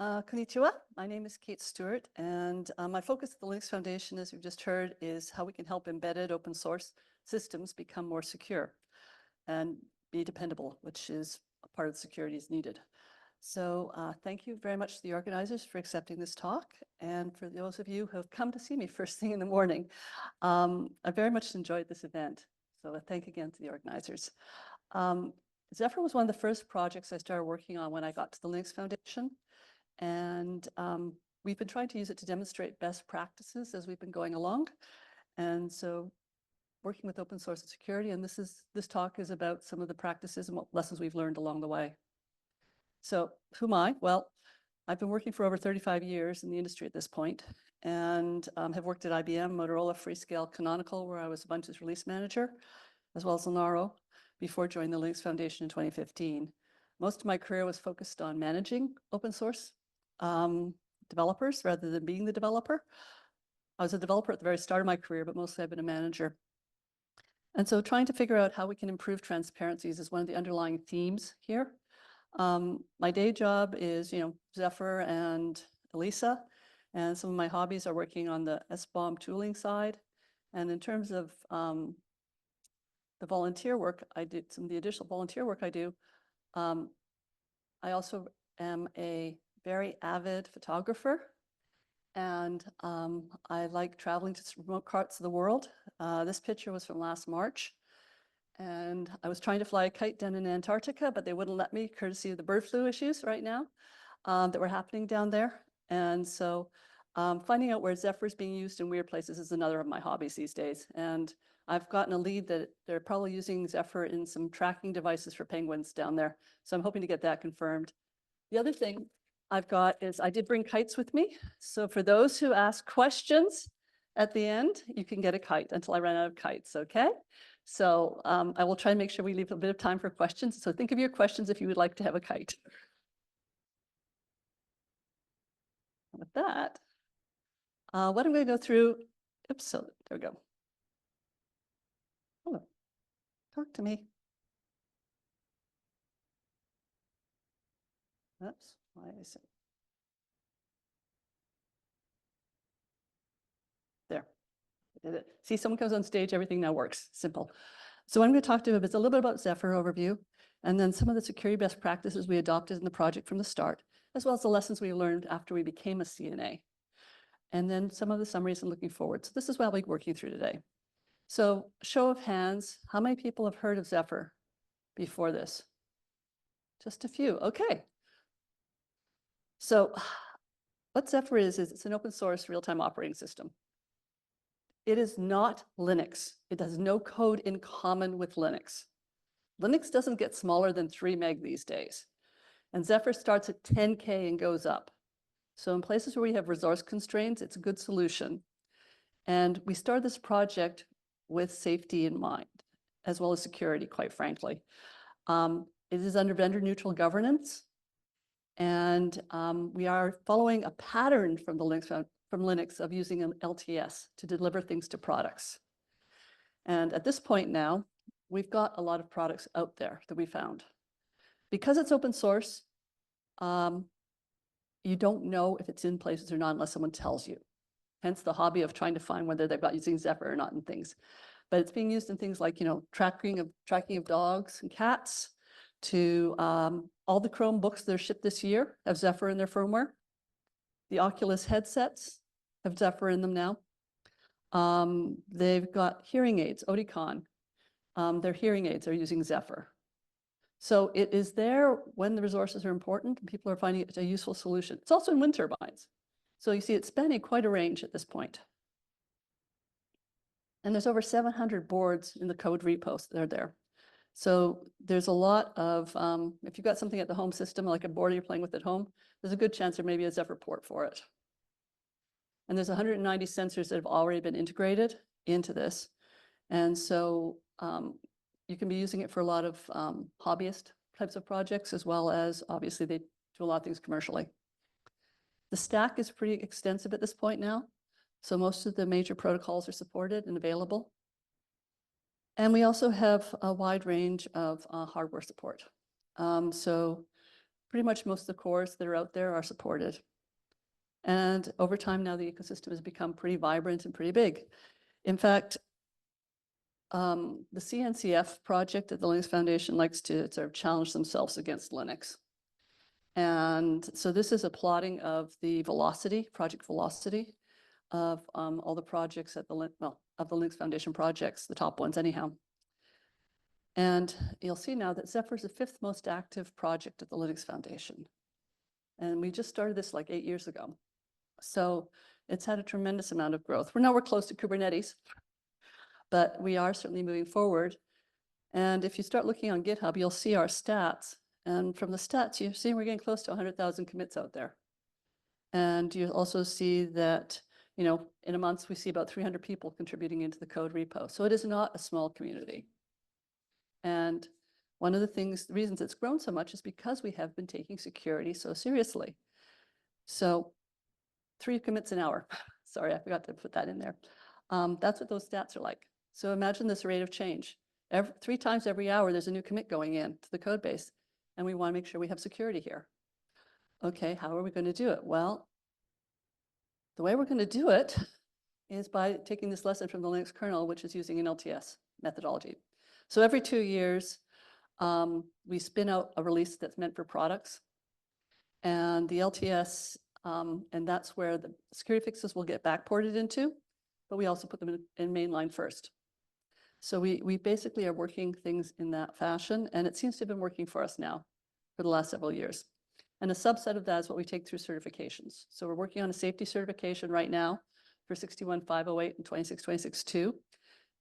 Konnichiwa. My name is Kate Stewart, and my focus at the Linux Foundation, as we've just heard, is how we can help embedded open source systems become more secure and be dependable, which is a part of the security is needed. So thank you very much to the organizers for accepting this talk, and for those of you who have come to see me first thing in the morning. I very much enjoyed this event, so thank again to the organizers. Zephyr was one of the first projects I started working on when I got to the Linux Foundation. And we've been trying to use it to demonstrate best practices as we've been going along. And so working with open source and security, and this talk is about some of the practices and what lessons we've learned along the way. So who am I? Well, I've been working for over 35 years in the industry at this point, and have worked at IBM, Motorola, Freescale, Canonical, where I was Ubuntu's release manager, as well as Lenaro, before joining the Linux Foundation in 2015. Most of my career was focused on managing open source developers rather than being the developer. I was a developer at the very start of my career, but mostly I've been a manager. And so trying to figure out how we can improve transparencies is one of the underlying themes here. My day job is, Zephyr and Elisa, and some of my hobbies are working on the SBOM tooling side. And in terms of the volunteer work I did, some of the additional volunteer work I do, I also am a very avid photographer, and I like traveling to remote parts of the world. This picture was from last March, and I was trying to fly a kite down in Antarctica, but they wouldn't let me, courtesy of the bird flu issues right now that were happening down there. And so finding out where Zephyr is being used in weird places is another of my hobbies these days. And I've gotten a lead that they're probably using Zephyr in some tracking devices for penguins down there. So I'm hoping to get that confirmed. The other thing I've got is I did bring kites with me. So for those who ask questions at the end, you can get a kite until I run out of kites, okay? So I will try and make sure we leave a bit of time for questions. So think of your questions if you would like to have a kite. With that, what I'm going to go through, oops, so there we go. Oh, talk to me. Oops, why is it? There, I did it. See, someone comes on stage, everything now works, simple. So what I'm going to talk to you about is a little bit about Zephyr overview, and then some of the security best practices we adopted in the project from the start, as well as the lessons we learned after we became a CNA. And then some of the summaries and looking forward. So this is what I'll be working through today. So show of hands, how many people have heard of Zephyr before this? Just a few, okay. So what Zephyr is it's an open source real-time operating system. It is not Linux. It has no code in common with Linux. Linux doesn't get smaller than 3 meg these days. And Zephyr starts at 10K and goes up. So in places where we have resource constraints, it's a good solution. And we started this project with safety in mind, as well as security, quite frankly. It is under vendor neutral governance. And we are following a pattern from the Linux of using an LTS to deliver things to products. And at this point now, we've got a lot of products out there that we found. Because it's open source, you don't know if it's in places or not unless someone tells you. Hence the hobby of trying to find whether they've got using Zephyr or not in things. But it's being used in things like, tracking of dogs and cats, to all the Chromebooks that are shipped this year have Zephyr in their firmware. The Oculus headsets have Zephyr in them now. They've got hearing aids, Oticon. Their hearing aids are using Zephyr. So it is there when the resources are important and people are finding it a useful solution. It's also in wind turbines. So you see it's spanning quite a range at this point. And there's over 700 boards in the code repos that are there. So there's a lot of, if you've got something at the home system, like a board you're playing with at home, there's a good chance there may be a Zephyr port for it. And there's 190 sensors that have already been integrated into this. And so you can be using it for a lot of hobbyist types of projects, as well as obviously they do a lot of things commercially. The stack is pretty extensive at this point now. So most of the major protocols are supported and available. And we also have a wide range of hardware support. So pretty much most of the cores that are out there are supported. And over time now, the ecosystem has become pretty vibrant and pretty big. In fact, the CNCF project at the Linux Foundation likes to sort of challenge themselves against Linux. And so this is a plotting of the velocity, project velocity of all the projects at the, of the Linux Foundation projects, the top ones anyhow. And you'll see now that Zephyr is the 5th most active project at the Linux Foundation. And we just started this like 8 years ago. So it's had a tremendous amount of growth. We're close to Kubernetes, but we are certainly moving forward. And if you start looking on GitHub, you'll see our stats. And from the stats, you see we're getting close to 100,000 commits out there. And you also see that, you know, in a month, we see about 300 people contributing into the code repo. So it is not a small community. And one of the reasons it's grown so much is because we have been taking security so seriously. So 3 commits an hour. Sorry, I forgot to put that in there. That's what those stats are like. So imagine this rate of change. 3 times every hour, there's a new commit going in to the code base. And we want to make sure we have security here. Okay, how are we going to do it? Well, the way we're going to do it is by taking this lesson from the Linux kernel, which is using an LTS methodology. So every 2 years, we spin out a release that's meant for products. And the LTS, and that's where the security fixes will get backported into, but we also put them in mainline first. So we basically are working things in that fashion, and it seems to have been working for us now for the last several years. And a subset of that is what we take through certifications. So we're working on a safety certification right now for 61508 and 26262.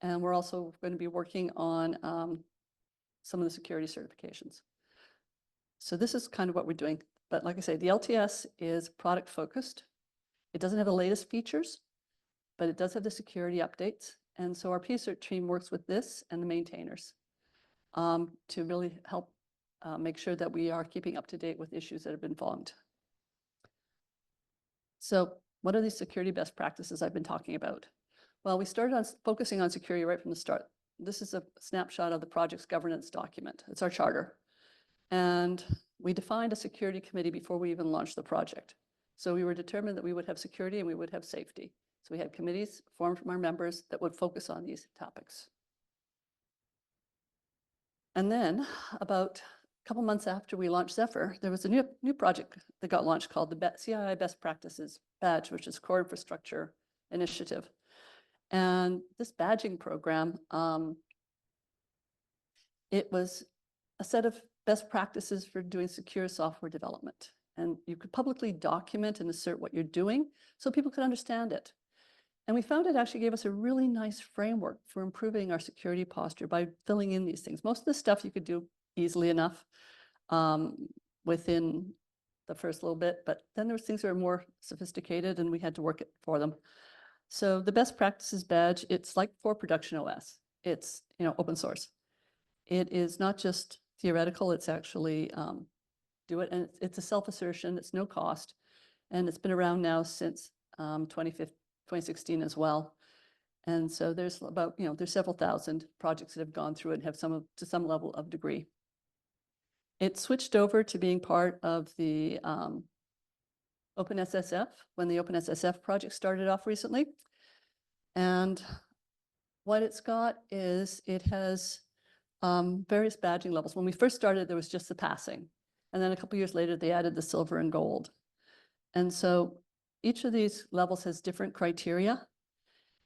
And we're also going to be working on some of the security certifications. So this is kind of what we're doing. But like I say, the LTS is product focused. It doesn't have the latest features, but it does have the security updates. And so our PSIRT team works with this and the maintainers to really help make sure that we are keeping up to date with issues that have been found. So what are these security best practices I've been talking about? Well, we started on focusing on security right from the start. This is a snapshot of the project's governance document. It's our charter. And we defined a security committee before we even launched the project. So we were determined that we would have security and we would have safety. So we had committees formed from our members that would focus on these topics. And then about a couple months after we launched Zephyr, there was a new project that got launched called the CII Best Practices Badge, which is Core Infrastructure Initiative. And this badging program, it was a set of best practices for doing secure software development. And you could publicly document and assert what you're doing so people could understand it. And we found it actually gave us a really nice framework for improving our security posture by filling in these things. Most of the stuff you could do easily enough within the first little bit, but then there was things that were more sophisticated and we had to work it for them. So the best practices badge, it's like for production OS. It's, you know, open source. It is not just theoretical, it's actually do it. And it's a self-assertion, it's no cost. And it's been around now since 2016 as well. And so there's about, you know, there's several thousand projects that have gone through it and have to some level of degree. It switched over to being part of the OpenSSF when the OpenSSF project started off recently. And what it's got is it has various badging levels. When we first started, there was just the passing. And then a couple years later, they added the silver and gold. And so each of these levels has different criteria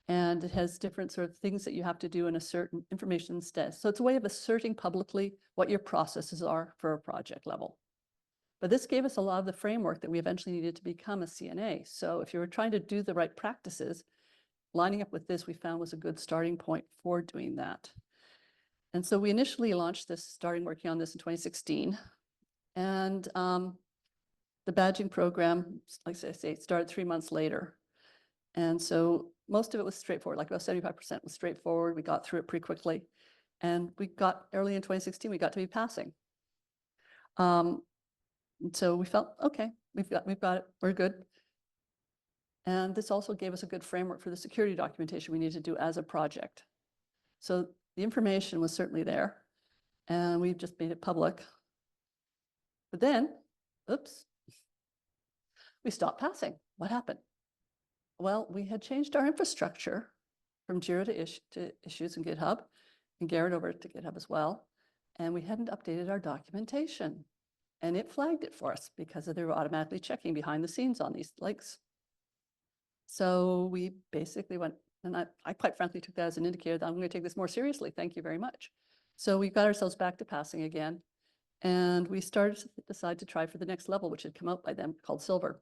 and it has different sort of things that you have to do in a certain information instead. So it's a way of asserting publicly what your processes are for a project level. But this gave us a lot of the framework that we eventually needed to become a CNA. So if you were trying to do the right practices, lining up with this we found was a good starting point for doing that. And so we initially launched this, starting working on this in 2016. And the badging program, like I say, started 3 months later. And so most of it was straightforward, like about 75% was straightforward. We got through it pretty quickly. And we got early in 2016, we got to be passing. So we felt, okay, we've got it, we're good. And this also gave us a good framework for the security documentation we needed to do as a project. So the information was certainly there and we've just made it public. But then oops, we stopped passing. What happened? Well, we had changed our infrastructure from Jira to issues in GitHub, and Garrett over to GitHub as well. And we hadn't updated our documentation. And it flagged it for us because they were automatically checking behind the scenes on these links. So we basically went, and I quite frankly took that as an indicator that I'm going to take this more seriously. Thank you very much. So we got ourselves back to passing again. And we started to decide to try for the next level, which had come out by then, called Silver.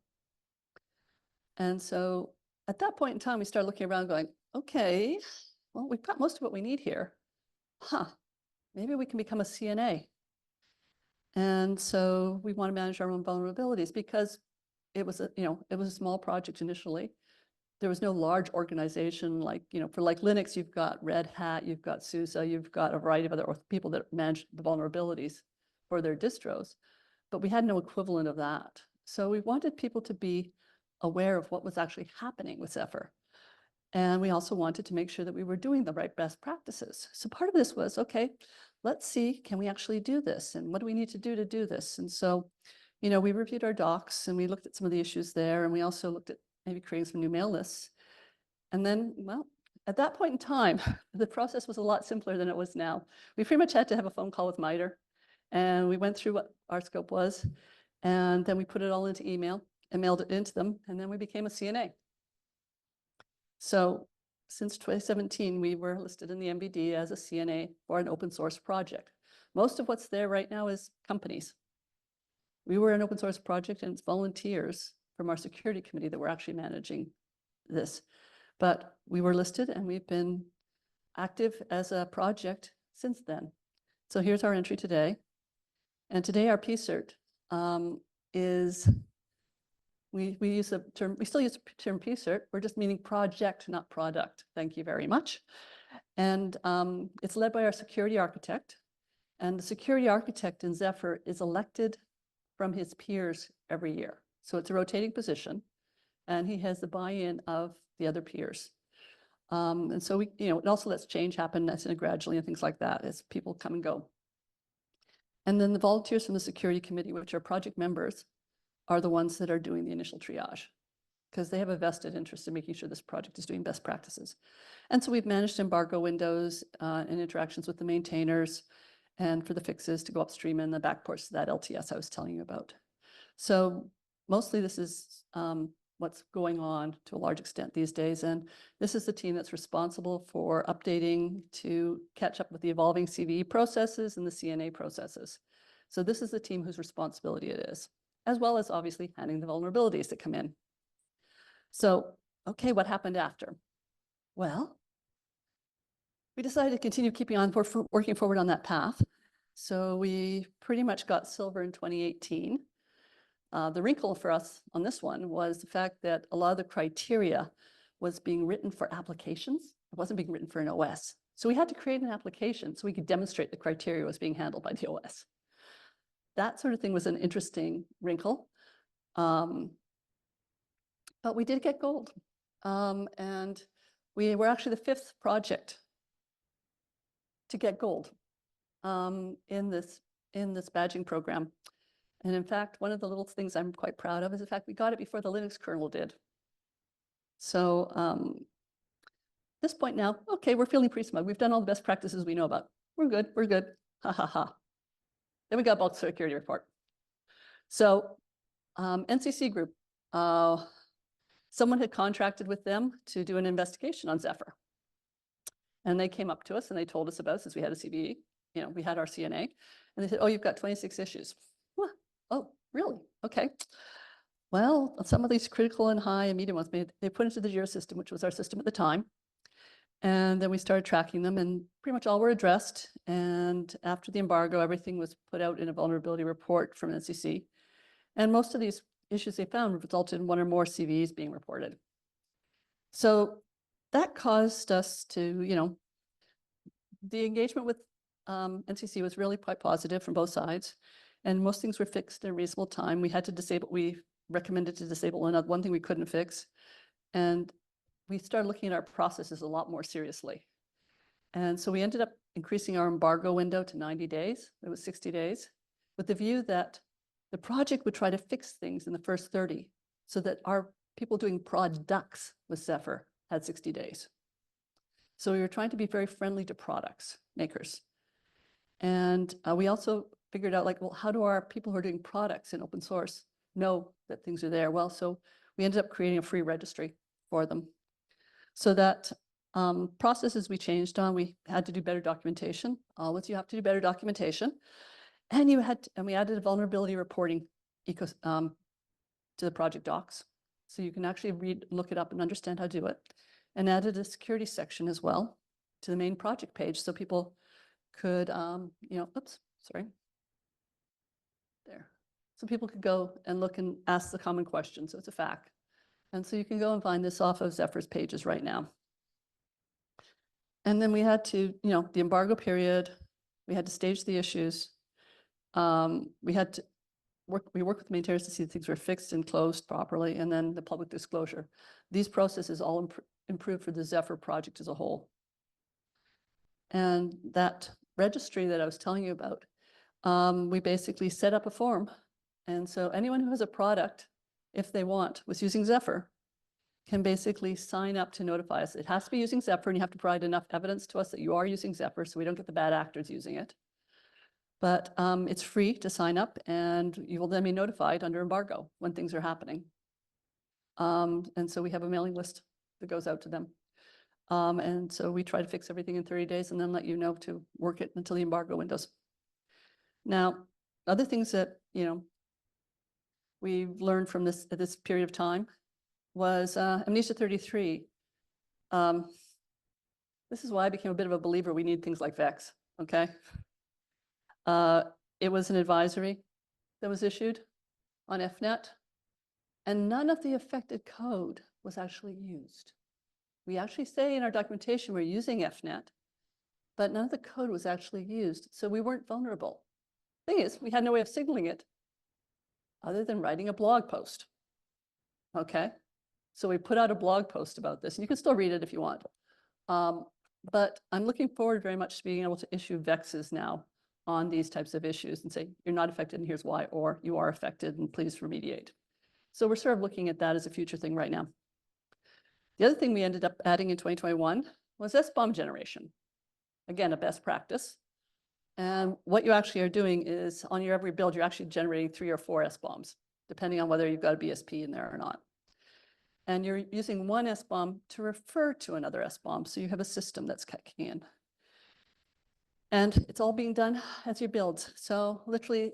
And so at that point in time, we started looking around going, okay, well, we've got most of what we need here. Maybe we can become a CNA. And so we want to manage our own vulnerabilities because it was a small project initially. There was no large organization like, for like Linux, you've got Red Hat, you've got SUSE, you've got a variety of other people that manage the vulnerabilities for their distros, but we had no equivalent of that. So we wanted people to be aware of what was actually happening with Zephyr. And we also wanted to make sure that we were doing the right best practices. So part of this was, okay, let's see, can we actually do this? And what do we need to do this? And so, we reviewed our docs and we looked at some of the issues there. And we also looked at maybe creating some new mail lists. And then, well, at that point in time, the process was a lot simpler than it was now. We pretty much had to have a phone call with MITRE. And we went through what our scope was. And then we put it all into email and mailed it into them. And then we became a CNA. So since 2017, we were listed in the MBD as a CNA for an open source project. Most of what's there right now is companies. We were an open source project and it's volunteers from our security committee that were actually managing this. But we were listed and we've been active as a project since then. So here's our entry today. And today our PSIRT is, we use the term, we still use the term PSIRT, we're just meaning project, not product. Thank you very much. And it's led by our security architect. And the security architect in Zephyr is elected from his peers every year. So it's a rotating position, and he has the buy-in of the other peers. And so we, it also lets change happen gradually and things like that as people come and go. And then the volunteers from the security committee, which are project members, are the ones that are doing the initial triage because they have a vested interest in making sure this project is doing best practices. And so we've managed embargo windows and interactions with the maintainers and for the fixes to go upstream in the backports to that LTS I was telling you about. So mostly this is what's going on to a large extent these days. And this is the team that's responsible for updating to catch up with the evolving CVE processes and the CNA processes. So this is the team whose responsibility it is, as well as obviously handling the vulnerabilities that come in. So, okay, what happened after? Well, we decided to continue keeping on working forward on that path. So we pretty much got silver in 2018. The wrinkle for us on this one was the fact that a lot of the criteria was being written for applications. It wasn't being written for an OS. So we had to create an application so we could demonstrate the criteria was being handled by the OS. That sort of thing was an interesting wrinkle. But we did get gold. And we were actually the 5th project to get gold in this badging program. And in fact, one of the little things I'm quite proud of is the fact we got it before the Linux kernel did. So at this point now, okay, we're feeling pretty smug. We've done all the best practices we know about. We're good, ha ha ha. Then we got bulk security report. So NCC group, someone had contracted with them to do an investigation on Zephyr. And they came up to us and they told us about it since we had a CVE, we had our CNA, and they said, oh, you've got 26 issues. Well, oh, really? Okay. Well, some of these critical and high and medium ones, they put into the Jira system, which was our system at the time. And then we started tracking them and pretty much all were addressed. And after the embargo, everything was put out in a vulnerability report from NCC. And most of these issues they found resulted in 1 or more CVEs being reported. So that caused us to, the engagement with NCC was really quite positive from both sides. And most things were fixed in a reasonable time. We had to disable, we recommended to disable one thing we couldn't fix. And we started looking at our processes a lot more seriously. And so we ended up increasing our embargo window to 90 days. It was 60 days with the view that The project would try to fix things in the first 30 so that our people doing products with Zephyr had 60 days. So we were trying to be very friendly to products makers. And we also figured out like, well, how do our people who are doing products in open source know that things are there? Well, so we ended up creating a free registry for them. So that processes we changed on, we had to do better documentation. Always you have to do better documentation. And we added a vulnerability reporting to the project docs. So you can actually look it up and understand how to do it. And added a security section as well to the main project page so people could, oops, sorry. There. So people could go and look and ask the common questions. So it's a FAQ. And so you can go and find this off of Zephyr's pages right now. And then we had to, the embargo period, we had to stage the issues. We had to work with maintainers to see that things were fixed and closed properly, and then the public disclosure. These processes all improved for the Zephyr project as a whole. And that registry that I was telling you about, we basically set up a form. And so anyone who has a product, if they want, was using Zephyr, can basically sign up to notify us. It has to be using Zephyr, and you have to provide enough evidence to us that you are using Zephyr so we don't get the bad actors using it. But it's free to sign up, and you will then be notified under embargo when things are happening. And so we have a mailing list that goes out to them. And so we try to fix everything in 30 days and then let you know to work it until the embargo windows. Now, other things that, we've learned from this period of time was Amnesia 33. This is why I became a bit of a believer we need things like VEX, okay? It was an advisory that was issued on FNet, and none of the affected code was actually used. We actually say in our documentation we're using FNet, but none of the code was actually used, so we weren't vulnerable. Thing is, we had no way of signaling it other than writing a blog post, okay? So we put out a blog post about this, and you can still read it if you want. But I'm looking forward very much to being able to issue VEXs now on these types of issues and say, you're not affected and here's why, or you are affected and please remediate. So we're sort of looking at that as a future thing right now. The other thing we ended up adding in 2021 was SBOM generation. Again, a best practice. And what you actually are doing is on your every build, you're actually generating 3 or 4 SBOMs, depending on whether you've got a BSP in there or not. And you're using one SBOM to refer to another SBOM, so you have a system that's kicking in. And it's all being done as you build. So literally,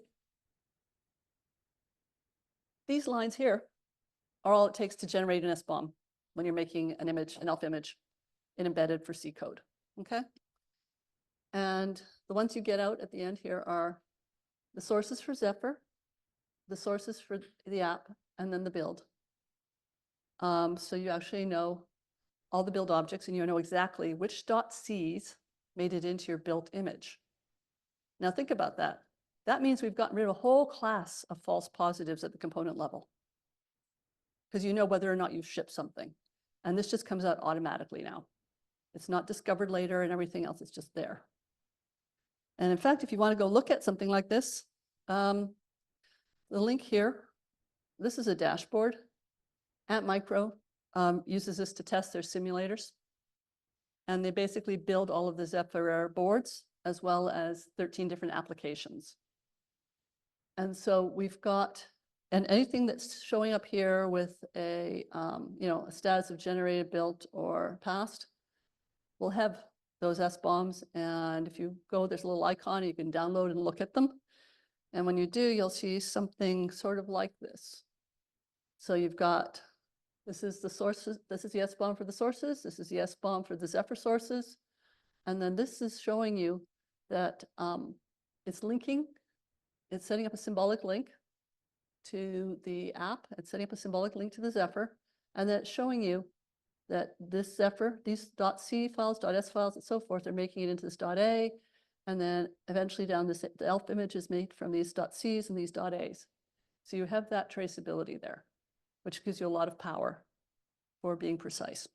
these lines here are all it takes to generate an SBOM when you're making an image, an ELF image, in embedded for C code, okay? And the ones you get out at the end here are the sources for Zephyr, the sources for the app, and then the build. So you actually know all the build objects, and you know exactly which .c's made it into your built image. Now think about that. That means we've gotten rid of a whole class of false positives at the component level, because you know whether or not you've shipped something. And this just comes out automatically now. It's not discovered later and everything else, it's just there. And in fact, if you want to go look at something like this, the link here, this is a dashboard. Antmicro uses this to test their simulators. And they basically build all of the Zephyr boards as well as 13 different applications. And so we've got, and anything that's showing up here with a status of generated, built, or passed, will have those SBOMs. And if you go, there's a little icon, you can download and look at them. And when you do, you'll see something sort of like this. So you've got, this is the sources, this is the SBOM for the sources, this is the SBOM for the Zephyr sources. And then this is showing you that it's linking, it's setting up a symbolic link to the app, it's setting up a symbolic link to the Zephyr, and then it's showing you that this Zephyr, these .c files, .s files, and so forth, are making it into this .a, and then eventually down this, the ELF image is made from these .c's and these .a's. So you have that traceability there, which gives you a lot of power for being precise.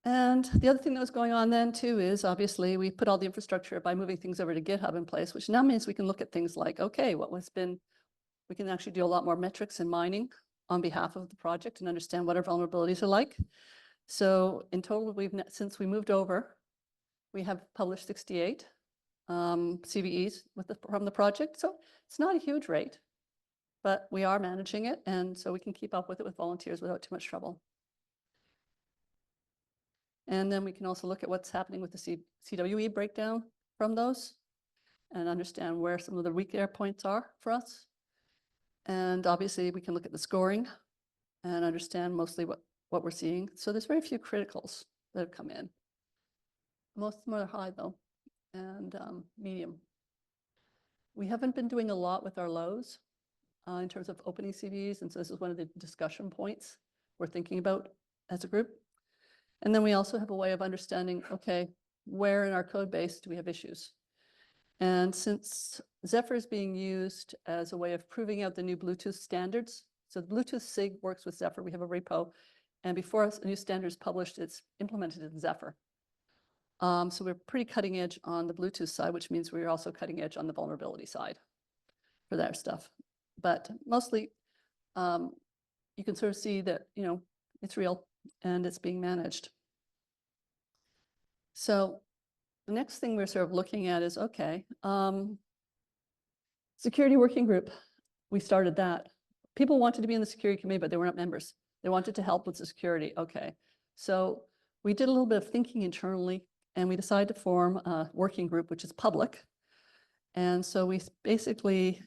And the other thing that was going on then too is obviously we put all the infrastructure by moving things over to GitHub in place, which now means we can look at things like, okay, we can actually do a lot more metrics and mining on behalf of the project and understand what our vulnerabilities are like. So in total, since we moved over, we have published 68 CVEs from the project. So it's not a huge rate, but we are managing it. And so we can keep up with it with volunteers without too much trouble. And then we can also look at what's happening with the CWE breakdown from those and understand where some of the weak air points are for us. And obviously we can look at the scoring and understand mostly what we're seeing. So there's very few criticals that have come in. Most of them are high though, and medium. We haven't been doing a lot with our lows in terms of opening CVEs. And so this is one of the discussion points we're thinking about as a group. And then we also have a way of understanding, okay, where in our code base do we have issues? And since Zephyr is being used as a way of proving out the new Bluetooth standards, so the Bluetooth SIG works with Zephyr, we have a repo, and before a new standard is published, it's implemented in Zephyr. So we're pretty cutting edge on the Bluetooth side, which means we're also cutting edge on the vulnerability side for that stuff. But mostly, you can sort of see that, you know, it's real and it's being managed. So the next thing we're sort of looking at is, okay, security working group. We started that. People wanted to be in the security committee, but they were not members. They wanted to help with the security. Okay. So we did a little bit of thinking internally and we decided to form a working group, which is public. And so we basically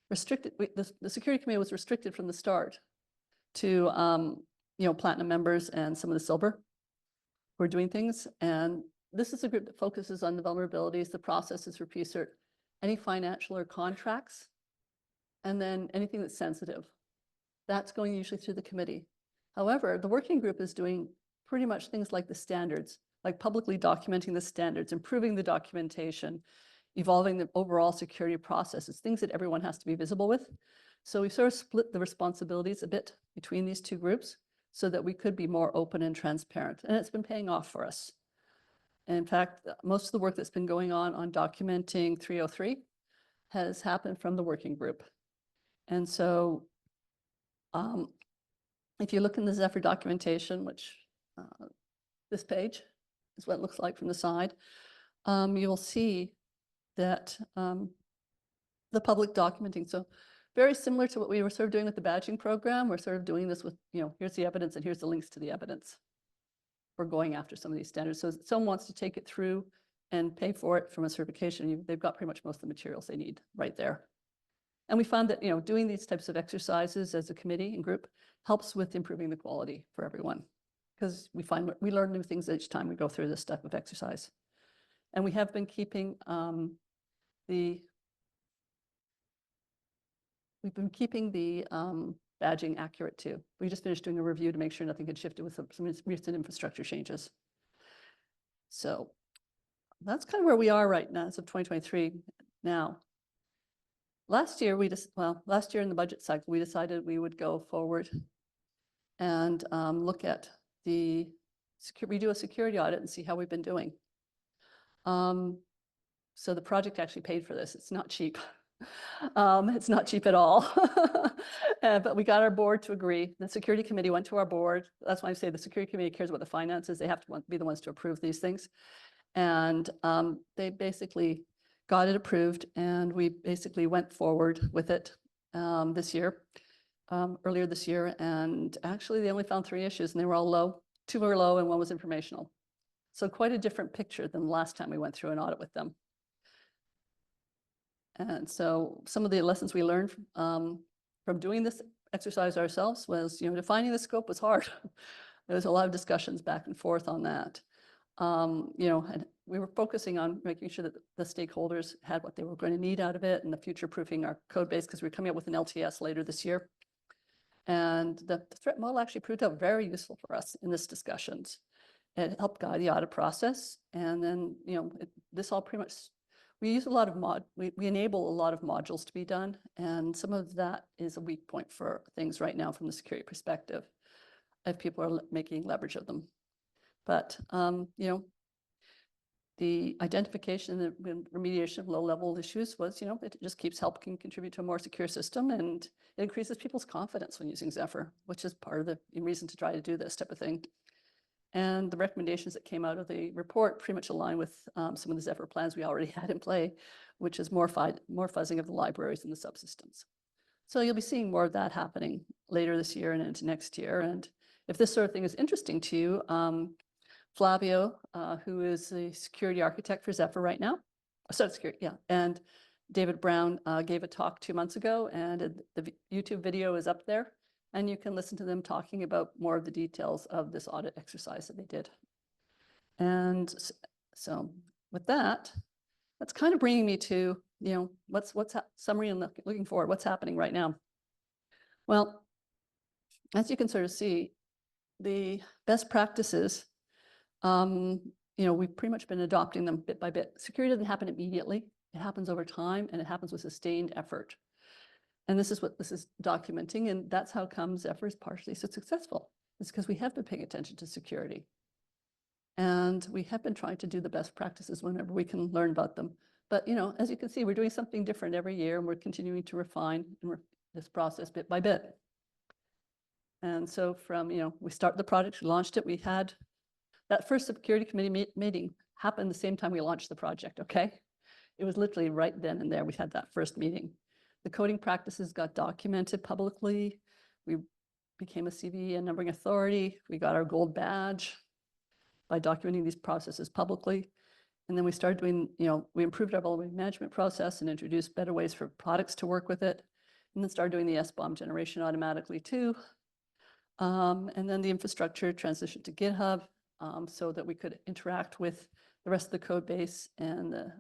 restricted, the security committee was restricted from the start to, you know, platinum members and some of the silver who are doing things. And this is a group that focuses on the vulnerabilities, the processes for PSIRT, any financial or contracts, and then anything that's sensitive. That's going usually through the committee. However, the working group is doing pretty much things like the standards, like publicly documenting the standards, improving the documentation, evolving the overall security processes, things that everyone has to be visible with. So we sort of split the responsibilities a bit between these two groups so that we could be more open and transparent. And it's been paying off for us. And in fact, most of the work that's been going on documenting 303 has happened from the working group. And so if you look in the Zephyr documentation, which this page is what it looks like from the side, you'll see that the public documenting. So very similar to what we were sort of doing with the badging program. We're sort of doing this with, you know, here's the evidence and here's the links to the evidence. We're going after some of these standards. So if someone wants to take it through and pay for it from a certification, they've got pretty much most of the materials they need right there. And we found that, you know, doing these types of exercises as a committee and group helps with improving the quality for everyone, because we learn new things each time we go through this type of exercise. And we have been keeping the badging accurate too. We just finished doing a review to make sure nothing had shifted with some recent infrastructure changes. So that's kind of where we are right now as of 2023. Now, last year in the budget cycle, we decided we would go forward and look at redo a security audit and see how we've been doing. So the project actually paid for this. It's not cheap. It's not cheap at all. But we got our board to agree. The security committee went to our board. That's why I say the security committee cares about the finances. They have to be the ones to approve these things. And they basically got it approved, and we basically went forward with it this year, earlier this year. And actually they only found 3 issues and they were all low. 2 were low and 1 was informational. So quite a different picture than the last time we went through an audit with them. And so some of the lessons we learned from doing this exercise ourselves was, you know, defining the scope was hard. There was a lot of discussions back and forth on that. You know, and we were focusing on making sure that the stakeholders had what they were going to need out of it and the future proofing our code base, because we're coming up with an LTS later this year. And the threat model actually proved out very useful for us in this discussions. It helped guide the audit process. And then, you know, this all pretty much, we use a lot of we enable a lot of modules to be done. And some of that is a weak point for things right now from the security perspective, if people are making leverage of them. But, you know, the identification and remediation of low-level issues was, you know, it just keeps helping contribute to a more secure system, and it increases people's confidence when using Zephyr, which is part of the reason to try to do this type of thing. And the recommendations that came out of the report pretty much align with some of the Zephyr plans we already had in play, which is more fuzzing of the libraries and the subsystems. So you'll be seeing more of that happening later this year and into next year. And if this sort of thing is interesting to you, Flavio, who is the security architect for Zephyr right now, and David Brown gave a talk 2 months ago, and the YouTube video is up there, and you can listen to them talking about more of the details of this audit exercise that they did. And so with that, that's kind of bringing me to, you know, what's summary and looking forward, what's happening right now. Well, as you can sort of see, the best practices, you know, we've pretty much been adopting them bit by bit. Security doesn't happen immediately. It happens over time, and it happens with sustained effort. And this is what this is documenting, and that's how come Zephyr is partially so successful. It's because we have been paying attention to security. And we have been trying to do the best practices whenever we can learn about them. But, you know, as you can see, we're doing something different every year, and we're continuing to refine this process bit by bit. And so from, you know, we started the project, we launched it, we had that first security committee meeting happened the same time we launched the project, okay? It was literally right then and there we had that first meeting. The coding practices got documented publicly. We became a CVE and numbering authority. We got our gold badge by documenting these processes publicly. And then we started doing, you know, we improved our vulnerability management process and introduced better ways for products to work with it. And then started doing the SBOM generation automatically too. And then the infrastructure transitioned to GitHub so that we could interact with the rest of the code base and the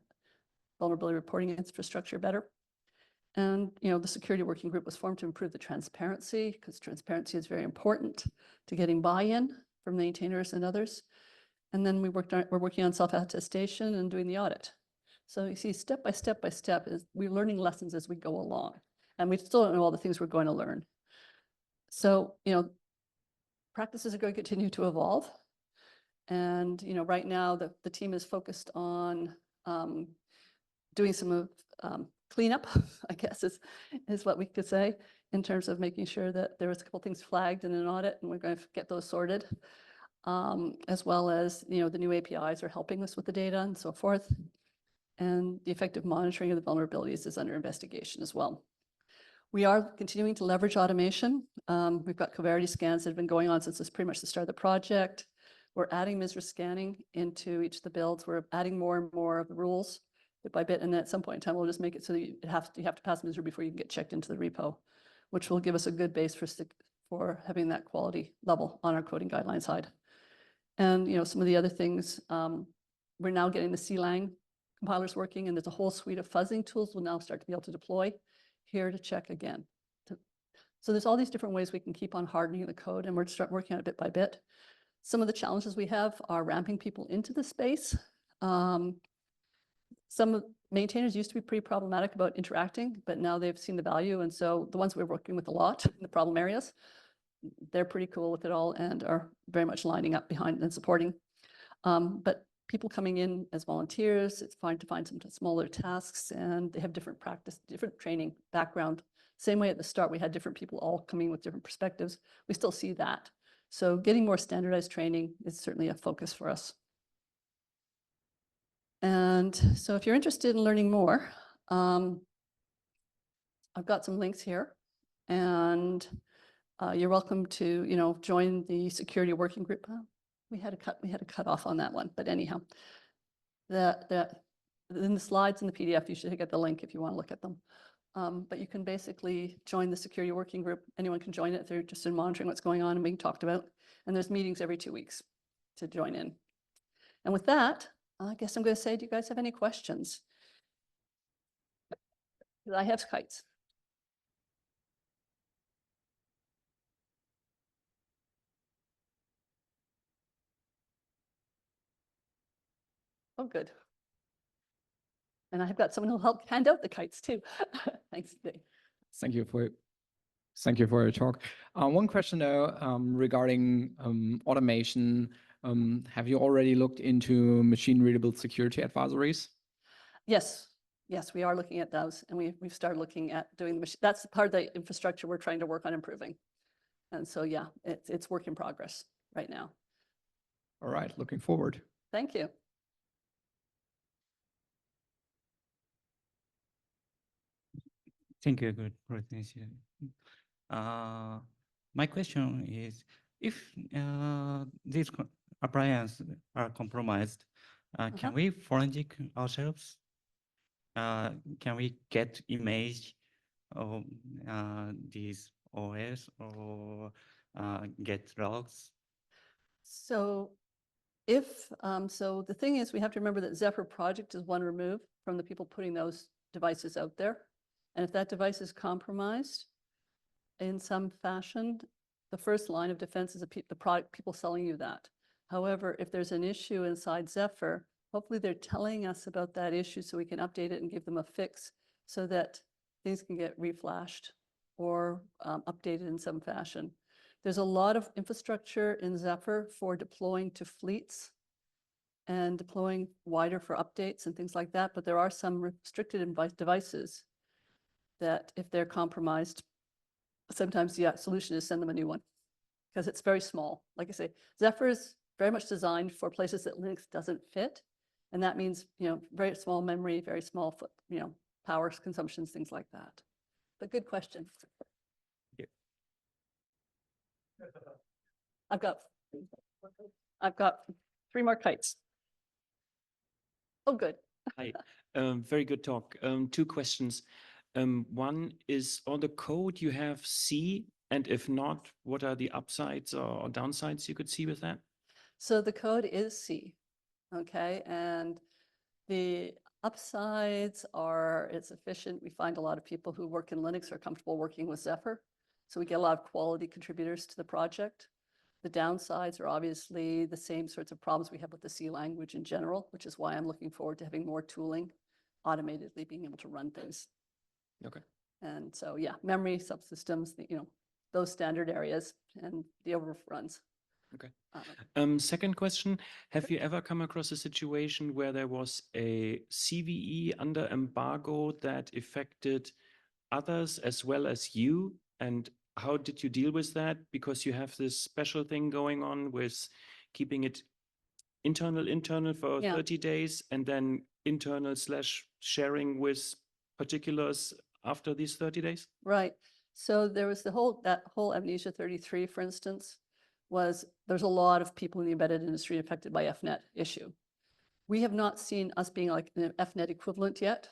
vulnerability reporting infrastructure better. And, you know, the security working group was formed to improve the transparency, because transparency is very important to getting buy-in from maintainers and others. And then we're working on self-attestation and doing the audit. So you see, step by step is we're learning lessons as we go along. And we still don't know all the things we're going to learn. So, you know, practices are going to continue to evolve. And, you know, right now the team is focused on doing some cleanup, I guess is what we could say, in terms of making sure that there was a couple things flagged in an audit, and we're going to get those sorted, as well as, you know, the new APIs are helping us with the data and so forth. And the effective monitoring of the vulnerabilities is under investigation as well. We are continuing to leverage automation. We've got Coverity scans that have been going on since pretty much the start of the project. We're adding MISRA scanning into each of the builds. We're adding more and more of the rules bit by bit, and at some point in time, we'll just make it so that you have to pass MISRA before you can get checked into the repo, which will give us a good base for having that quality level on our coding guideline side. And, you know, some of the other things, we're now getting the CLang compilers working, and there's a whole suite of fuzzing tools we'll now start to be able to deploy here to check again. So there's all these different ways we can keep on hardening the code, and we're start working on it bit by bit. Some of the challenges we have are ramping people into the space. Some maintainers used to be pretty problematic about interacting, but now they've seen the value. And so the ones we're working with a lot in the problem areas, they're pretty cool with it all and are very much lining up behind and supporting. But people coming in as volunteers, it's fine to find some smaller tasks, and they have different practice, different training background. Same way at the start, we had different people all coming with different perspectives. We still see that. So getting more standardized training is certainly a focus for us. And so if you're interested in learning more, I've got some links here, and you're welcome to, you know, join the security working group. We had a cut off on that one, but anyhow, in the slides in the PDF, you should get the link if you want to look at them. But you can basically join the security working group. Anyone can join it if they're interested in monitoring what's going on and being talked about. And there's meetings every 2 weeks to join in. And with that, I guess I'm going to say, do you guys have any questions? I have kites. Oh, good. And I've got someone who'll help hand out the kites too. Thanks, Dave. Thank you for your talk. One question though, regarding automation. Have you already looked into machine-readable security advisories? Yes, yes, we are looking at those, and we've started looking at doing the machine. That's part of the infrastructure we're trying to work on improving. And so, yeah, it's work in progress right now. All right, looking forward. Thank you. Thank you, good presentation. My question is, if these appliances are compromised, can we forensic ourselves? Can we get image of these OS or get logs? So so the thing is, we have to remember that Zephyr project is one remove from the people putting those devices out there. And if that device is compromised in some fashion, the first line of defense is the product people selling you that. However, if there's an issue inside Zephyr, hopefully they're telling us about that issue so we can update it and give them a fix so that things can get reflashed or updated in some fashion. There's a lot of infrastructure in Zephyr for deploying to fleets and deploying wider for updates and things like that, but there are some restricted devices that if they're compromised, sometimes the solution is send them a new one because it's very small. Like I say, Zephyr is very much designed for places that Linux doesn't fit. And that means, very small memory, very small, power consumptions, things like that. But good question. Yeah. I've got 3 more kites. Oh, good. Hi, very good talk. 2 questions. One is, on the code you have C, and if not, what are the upsides or downsides you could see with that? So the code is C, okay? And the upsides are it's efficient. We find a lot of people who work in Linux are comfortable working with Zephyr. So we get a lot of quality contributors to the project. The downsides are obviously the same sorts of problems we have with the C language in general, which is why I'm looking forward to having more tooling, automatedly being able to run things. Okay. And so, yeah, memory, subsystems, those standard areas and the overruns. Okay. Second question, have you ever come across a situation where there was a CVE under embargo that affected others as well as you? And how did you deal with that? Because you have this special thing going on with keeping it internal for 30 days and then internal/sharing with particulars after these 30 days? Right. So there was that whole Amnesia 33, for instance, there's a lot of people in the embedded industry affected by FNet issue. We have not seen us being like an FNet equivalent yet,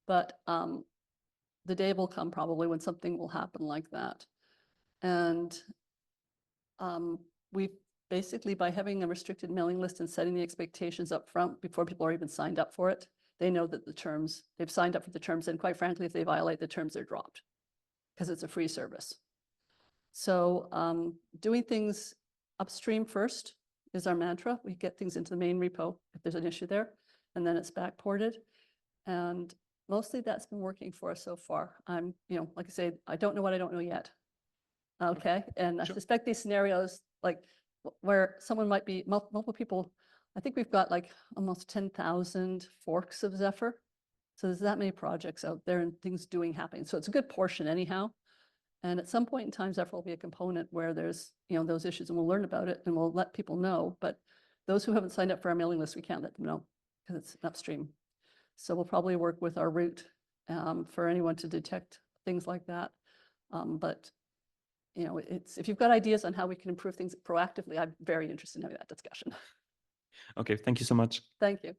but the day will come probably when something will happen like that. And we basically, by having a restricted mailing list and setting the expectations up front before people are even signed up for it, they know that they've signed up for the terms, and quite frankly, if they violate the terms, they're dropped because it's a free service. So doing things upstream first is our mantra. We get things into the main repo if there's an issue there, and then it's backported. And mostly that's been working for us so far. Like I say, I don't know what I don't know yet. Okay, and I suspect these scenarios, like where someone might be multiple people, I think we've got like almost 10,000 forks of Zephyr. So there's that many projects out there and things happening. So it's a good portion anyhow. And at some point in time, Zephyr will be a component where there's, those issues, and we'll learn about it and we'll let people know. But those who haven't signed up for our mailing list, we can't let them know because it's upstream. So we'll probably work with our root for anyone to detect things like that. But if you've got ideas on how we can improve things proactively, I'm very interested in having that discussion. Okay, thank you so much. Thank you.